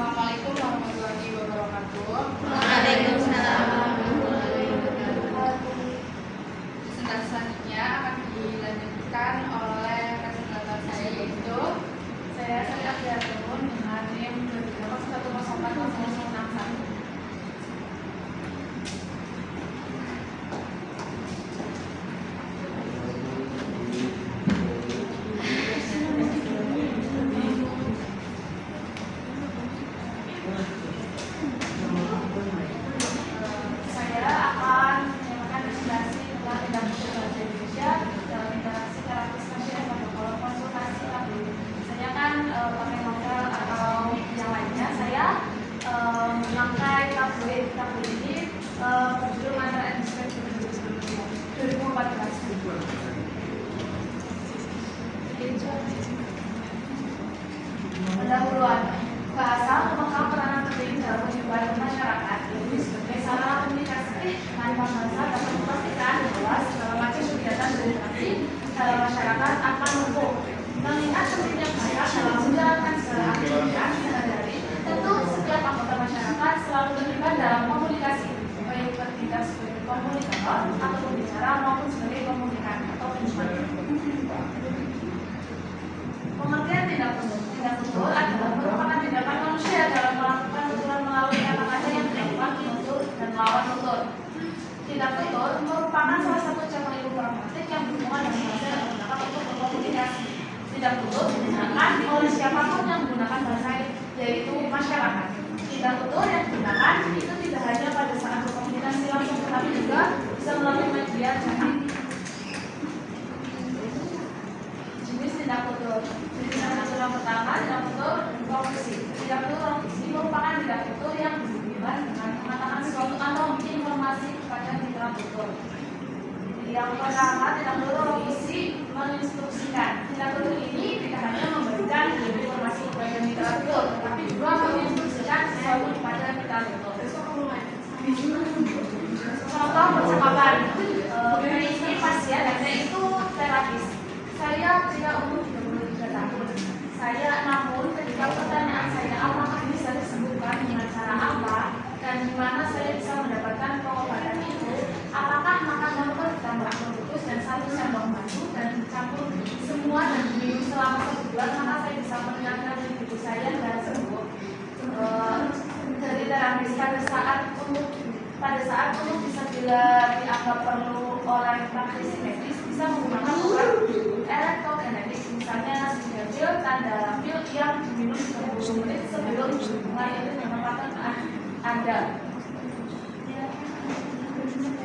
Assalamualaikum warahmatullahi wabarakatuh. Waalaikumsalam warahmatullahi wabarakatuh. Presentasi selanjutnya akan dilanjutkan oleh presentator saya, yaitu saya Sari Afiatun dengan NIM 230104061. Merangkai tabloid ini berjudul Mantra Inspek 2014. Pendahuluan bahasa memegang peranan penting dalam kehidupan masyarakat, yaitu sebagai sarana komunikasi. Tanpa bahasa dapat memastikan bahwa segala macam kegiatan berinteraksi dalam masyarakat akan lumpuh. Mengingat pentingnya bahasa dalam menjalankan segala aktivitas sehari-hari, tentu setiap anggota masyarakat selalu terlibat dalam komunikasi, baik bertindak sebagai komunikator atau pembicara maupun sebagai komunikan atau penjual. Pengertian tindak tunduk. Tindak tunduk adalah merupakan tindakan manusia dalam melakukan tuturan melalui kata-kata yang berupa menutur dan melawan tutur. Tindak tutur merupakan salah satu cabang ilmu pragmatik yang berhubungan dengan bahasa yang digunakan untuk berkomunikasi. Tindak tunduk digunakan oleh siapapun yang menggunakan bahasa, yaitu masyarakat. Tindak tutur yang digunakan itu tidak hanya pada saat berkomunikasi langsung, tetapi juga bisa melalui media cetak. Jenis tindak tutur. Jenis tindak tutur yang pertama, tindak tutur profesi. Tindak tutur profesi merupakan tindak tutur yang berhubungan dengan mengatakan sesuatu atau memberi informasi kepada tindak tutur. Yang pertama, tindak tutur profesi menginstruksikan. Tindak tutur ini tidak hanya memberikan informasi kepada mitra tutur, tetapi juga menginstruksikan sesuatu kepada mitra tutur. Contoh percakapan, ini pasien dan saya itu terapis. Saya tidak umur 33 tahun. Saya namun ketika pertanyaan saya apakah bisa disembuhkan dengan cara apa dan di mana saya bisa mendapatkan pengobatan itu, apakah makan dokter ditambah rebus dan 1 sendok madu dan dicampur semua dan diminum selama 1 bulan, maka saya bisa meningkatkan ibu saya dan sembuh. Dari terapis pada saat untuk bisa bila dianggap perlu oleh praktisi medis bisa menggunakan obat elektrogenetik, misalnya sildenafil, tadalafil yang diminum 30 menit sebelum mulai itu menyebabkan Anda.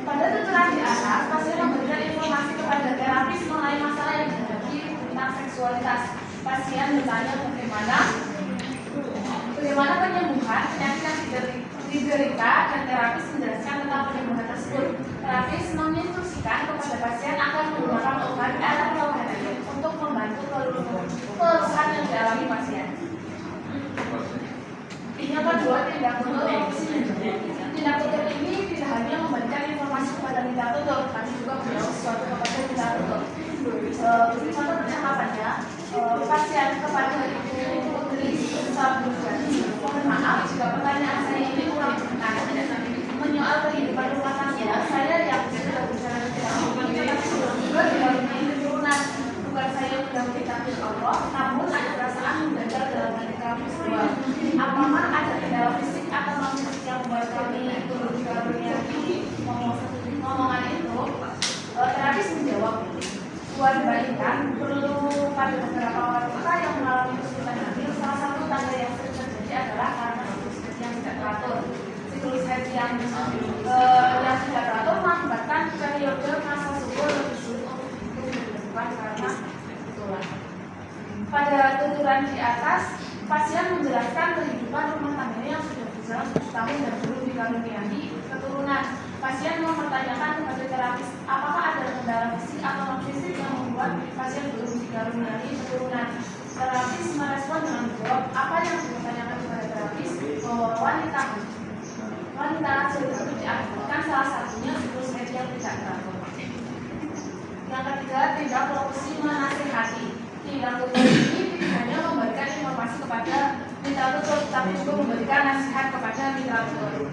Pada tuturan di atas, pasien memberikan informasi kepada terapis mengenai masalah yang dihadapi tentang seksualitas. Pasien bertanya bagaimana penyembuhan penyakit yang diderita dan terapis menjelaskan tentang penyembuhan tersebut. Terapis menginstruksikan kepada pasien akan menggunakan obat elektrogenetik untuk membantu keluhan yang dialami pasien. Yang kedua, tindak tutur opsi. Tindak tutur ini tidak hanya memberikan informasi kepada mitra tutur, tapi juga menjawab sesuatu kepada mitra tutur. Contoh percakapannya, pasien kepada ibu putri mohon maaf jika pertanyaan saya ini kurang berkenan. Menyoal kehidupan rumah tangga saya yang sudah berjalan juga dilalui keturunan. Bukan saya sudah ditakdir Allah, namun ada perasaan mendadak dalam hati kami semua. Apakah ada kendala fisik atau non fisik yang membuat kami turun di karunia ngomongan itu? Terapis menjawab, buat dibandingkan perlu pada beberapa wanita yang mengalami kesulitan hamil, salah satu tanda yang sering terjadi adalah karena siklus haid yang tidak teratur. Siklus haid yang tidak teratur mengakibatkan periode masa subur lebih sulit untuk dilakukan karena tuturan. Pada tuturan di atas, pasien menjelaskan kehidupan rumah tangganya yang sudah berjalan 7 tahun dan belum dikaruniai keturunan. Pasien mempertanyakan kepada terapis apakah ada kendala fisik atau non fisik yang membuat pasien belum dikaruniai keturunan. Terapis merespon dengan menjawab apa yang ditanyakan kepada terapis bahwa wanita sudah diakibatkan salah satunya siklus haid yang tidak teratur. Yang ketiga, tindak profesi menasihati. Tindak tutur ini hanya memberikan informasi kepada mitra tidak tutup, tapi juga memberikan nasihat kepada mitra tutur.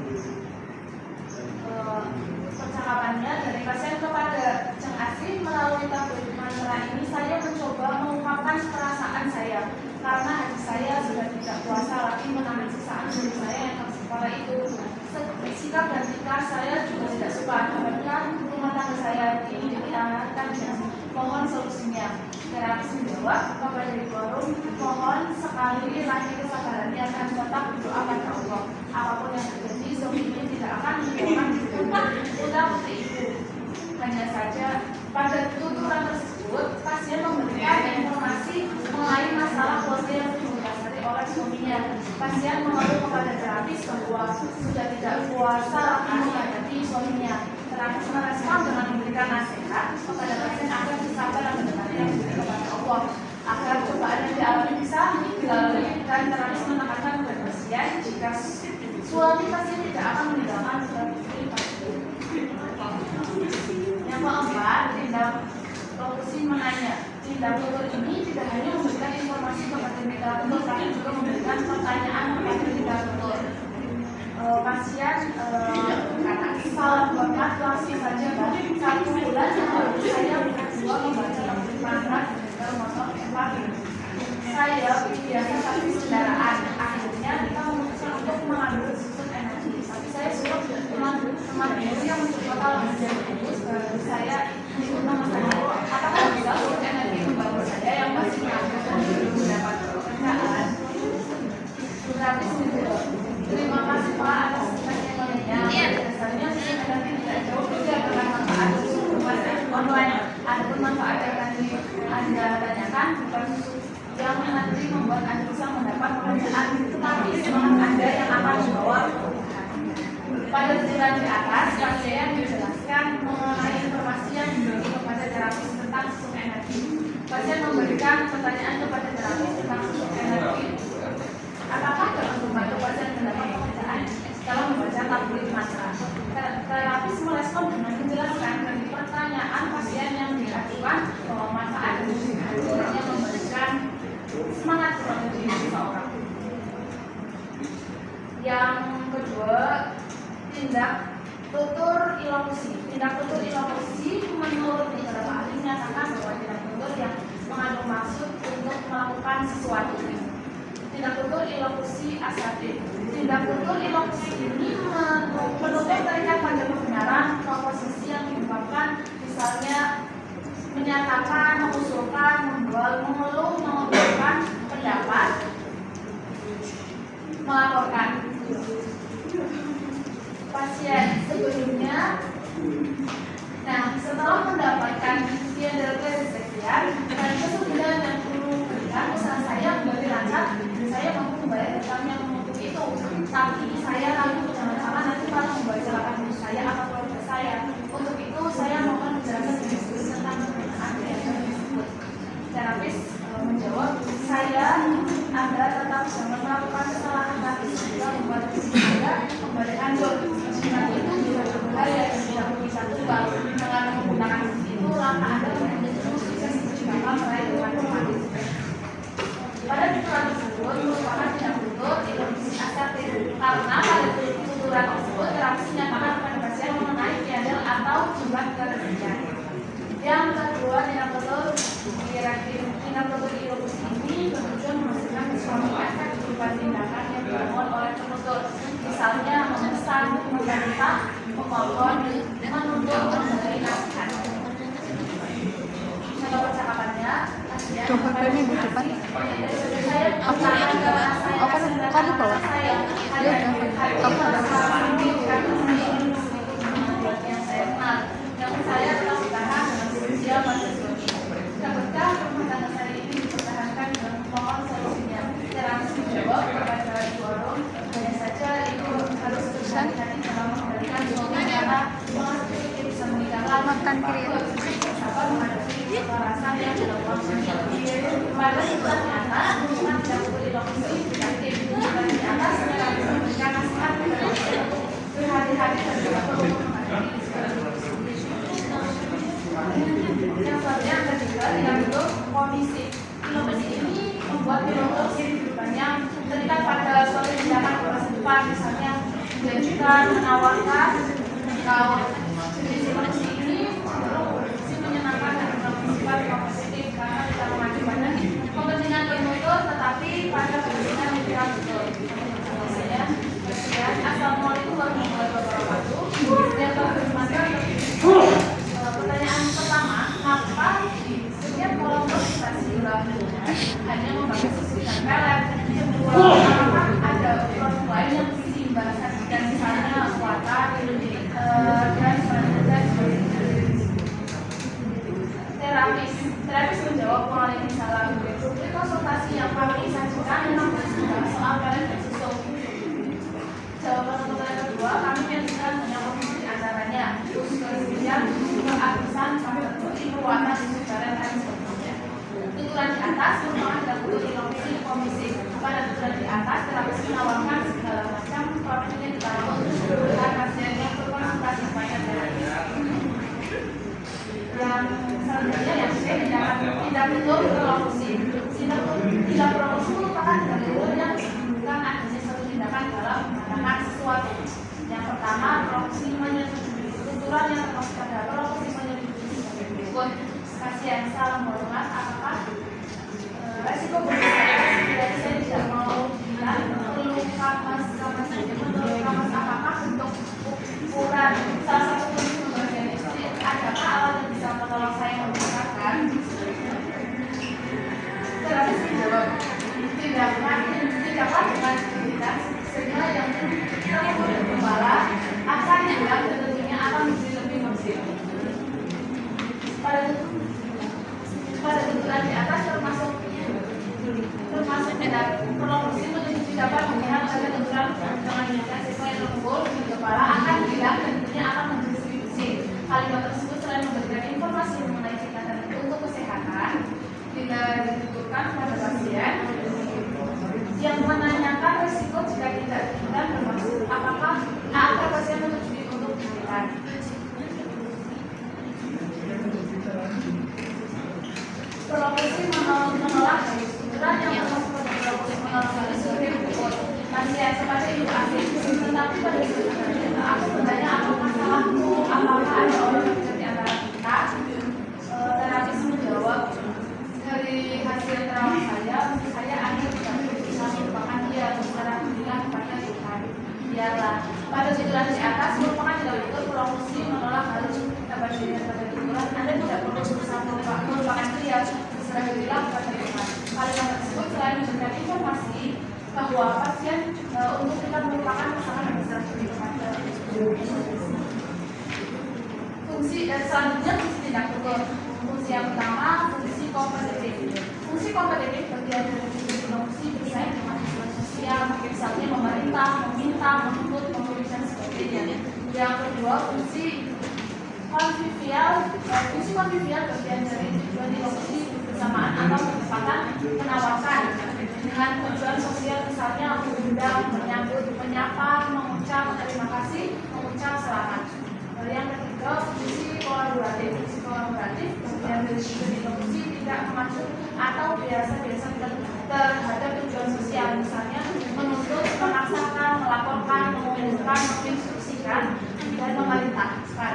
Percakapannya dari pasien kepada Ceng Asih melalui tablet mantra ini, saya mencoba mengungkapkan perasaan saya karena hati saya sudah tidak kuasa lagi menahan sisaan diri saya yang tersepara itu. Sikap dan tingkah saya juga tidak suka. Apabila rumah tangga saya ini dikhianatkan, mohon solusinya. Terapis menjawab, Bapak dari forum, mohon sekali lagi kesabarannya dan tetap berdoa pada Allah. Apapun yang terjadi, suami ini tidak akan menjauhkan putra putri ibu. Hanya saja pada tuturan tersebut, pasien memberikan informasi mengenai masalah keluarga yang didasari oleh suaminya. Pasien mengeluh kepada terapis bahwa sudah tidak kuasa lagi menghadapi suaminya. Terapis merespon dengan memberikan nasihat kepada pasien agar bersabar dan mendekatkan diri kepada Allah, agar cobaan yang dialami bisa dilalui, dan terapis menekankan kepada pasien jika suami pasien tidak akan meninggalkan putra putri pasien. Yang keempat, tindak lokusi menanya. Tindak tutur ini tidak hanya memberikan informasi kepada mitra tutur, tapi juga memberikan pertanyaan kepada mitra tutur. Pasien salah banget, langsung saja Mbak. 1 bulan yang lalu saya berdua membaca tablet mantra di motor empati. Saya biasa tapi kendaraan. Akhirnya kita memutuskan untuk mengambil susun energi. Tapi saya suruh teman guru yang mencoba menjadi bagus. Saya ikut nama saya. Apakah bisa susun energi membantu saya yang masih melakukan belum mendapat pekerjaan? Berarti menjawab, terima kasih Pak atas pertanyaannya. Dasarnya susun energi tidak jauh beda dengan manfaat susun online. Adapun manfaat yang tadi Anda tanyakan bukan yang nanti membuat Anda bisa mendapat pekerjaan, tetapi semangat Anda yang akan membawa perubahan. Pada tujuan di atas, pasien dijelaskan mengenai informasi yang diberi kepada terapis tentang susun energi. Pasien memberikan pertanyaan kepada terapis tentang susun energi. Apakah dapat membantu pasien mendapat pekerjaan setelah membaca tablet mantra? Terapis merespon dengan menjelaskan dari pertanyaan pasien yang diajukan bahwa manfaat hanya memberikan semangat kepada diri seseorang. Yang kedua, tindak tutur ilokusi. Tindak tutur ilokusi menurut beberapa ahli menyatakan bahwa tindak tutur yang mengandung maksud untuk melakukan sesuatu. Tindak tutur ilokusi asertif. Tindak tutur ilokusi ini menutur terikat pada kebenaran proposisi yang diungkapkan, misalnya menyatakan, mengusulkan, mengeluh, mengumpulkan pendapat, melaporkan. Pasien sebelumnya, nah setelah mendapatkan kinerja sekian dan kesulitan dan kemudian usaha saya kembali lancar, saya mampu membayar hutang yang untuk itu. Tapi saya ragu jangan-jangan nanti malah membahayakan diri saya atau keluarga saya. Untuk itu saya mohon menjelaskan sedikit tentang penggunaan biaya tersebut. Terapis menjawab, Anda tetap jangan melakukan kesalahan tapi juga membuat diri Anda kembali hancur. Dengan itu juga berbahaya dan tidak bisa tumbang. Dengan menggunakan itu langkah Anda menjadi sukses bakal meraih dengan otomatis. Pada tuturan tersebut merupakan tindak tutur ilokusi asertif karena pada tuturan tersebut terapis menyatakan kepada pasien mengenai kiandel atau jumlah kerugian. Yang kedua, tindak tutur ilokusi ini bertujuan menghasilkan suatu efek berupa tindakan yang dilakukan oleh penutur, misalnya memesan, meminta, memohon, menuntut, memberi nasihat. Contoh percakapannya, coba ini di depan. Kamu bawa? Ya udah, kamu ada. Yang saya telah bertahan dengan sosial pada suami. Dapatkah rumah tangga saya ini dipertahankan dengan mohon solusinya? Terapis menjawab kepada forum, hanya saja itu harus berhati-hati dalam mengendalikan suami karena mengasuh bisa meninggalkan makan kiri. sabar menghadapi kekerasan yang dilakukan suami. Pada situasi nyata, hubungan tidak boleh dilakukan memberikan, menawarkan. Kalau jenis emosi ini cenderung berfungsi menyenangkan dan bersifat positif karena tidak mengacu pada kepentingan bermutu, tetapi pada kepentingan yang tidak betul. Misalnya, Assalamualaikum warahmatullahi wabarakatuh. Yang bermanfaat. Pertanyaan pertama, apa di setiap kolom presentasi hanya membahas kesulitan pelet? Kedua, apakah ada ukuran lain yang diseimbangkan dan misalnya watak dan terapis menjawab mengenai masalah di konsultasi yang kami sajikan memang membahas soal pelet bersusun. Jawaban untuk pertanyaan kedua, kami menyajikan banyak opsi di antaranya kemudian kehabisan perbuatan secara dan sebagainya. Tuturan di atas merupakan dahulu inovasi komisi. Pada tuturan di atas terapis menawarkan segala macam profil yang dibangun untuk memberikan pasien yang berkonsultasi banyak terapi. Yang selanjutnya yang C, tidak betul berlokusi. Tidak berlokusi merupakan dahulu yang menunjukkan adanya suatu tindakan dalam mengatakan sesuatu. Yang pertama, berlokusi menyetujui. Tuturan yang termasuk pada berlokusi menyetujui sebagai berikut. Pasien salam hormat, apakah resiko berbahaya bila saya tidak mau bilang perlu kamas menurut kamas apakah bentuk ukuran salah satu kunci pembagian istri adakah alat yang bisa menolong saya membesarkan? Terapis menjawab tidaklah dengan identitas sehingga yang tersebut bergembala akan hilang dan tentunya akan menjadi lebih maksimal. Pada tuturan di atas termasuk tidak berlokusi menyetujui dapat melihat pada tuturan dengan menyatakan siswa yang lembur di kepala akan hilang dan tentunya akan mendistribusi. Kalimat tersebut selain memberikan informasi mengenai tindakan untuk kesehatan, tidak dituturkan pada pasien yang menanyakan risiko jika tidak diinginkan bermaksud apakah pasien menyetujui untuk diberikan. Berlokusi menolak garis tuturan yang termasuk pada berlokusi menolak garis sebagai berikut. Pasien seperti ibu asing, tetapi pada sebenarnya aku bertanya apa masalahku, apakah ada orang yang bisa di antara kita? Terapis menjawab dari hasil terawat saya akhir bisa merupakan dia secara bilang kepada Tuhan. Biarlah pada tuturan di atas merupakan tidak betul berlokusi menolak garis kebajikan pada tuturan. Anda tidak perlu berusaha merupakan dia secara bilang kepada Tuhan. Kalimat tersebut selain memberikan informasi bahwa pasien untuk kita merupakan pasangan yang bisa kepada fungsi dan selanjutnya fungsi tindak betul. Fungsi yang pertama fungsi kompetitif. Fungsi kompetitif bagian dari fungsi bersaing dengan tujuan sosial, misalnya memerintah, meminta, menuntut, memberi dan sebagainya. Yang kedua fungsi konvivial. Fungsi konvivial bagian dari tujuan inovasi bersamaan atau bertepatan menawarkan dengan tujuan sosial, misalnya mengundang, menyambut, menyapa, mengucap terima kasih, mengucap selamat. Yang ketiga fungsi kolaboratif. Fungsi kolaboratif bagian dari tujuan inovasi tidak mengacu atau biasa-biasa terhadap tujuan sosial, misalnya menuntut, memaksakan, melaporkan, mengumumkan, menginstruksikan, dan memerintahkan.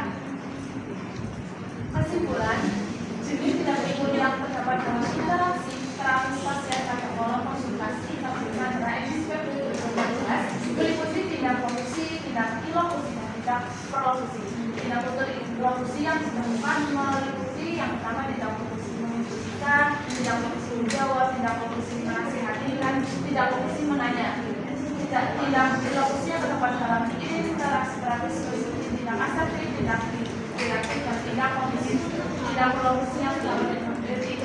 Kesimpulan, jenis tindak betul yang terdapat dalam interaksi terapis pasien pada kolom konsultasi pemeriksaan adalah SPP 2012 meliputi tindak lokusi, tindak ilokusi, dan tindak perlokusi. Tindak betul lokusi yang ditemukan meliputi yang pertama tindak lokusi menginstruksikan, tindak lokusi menjawab, tindak lokusi menasihati, dan tindak lokusi menanya. Tindak lokusi yang terdapat dalam interaksi terapis meliputi tindak asertif, tindak reaktif, dan tindak kognitif. Tindak perlokusi yang terdapat di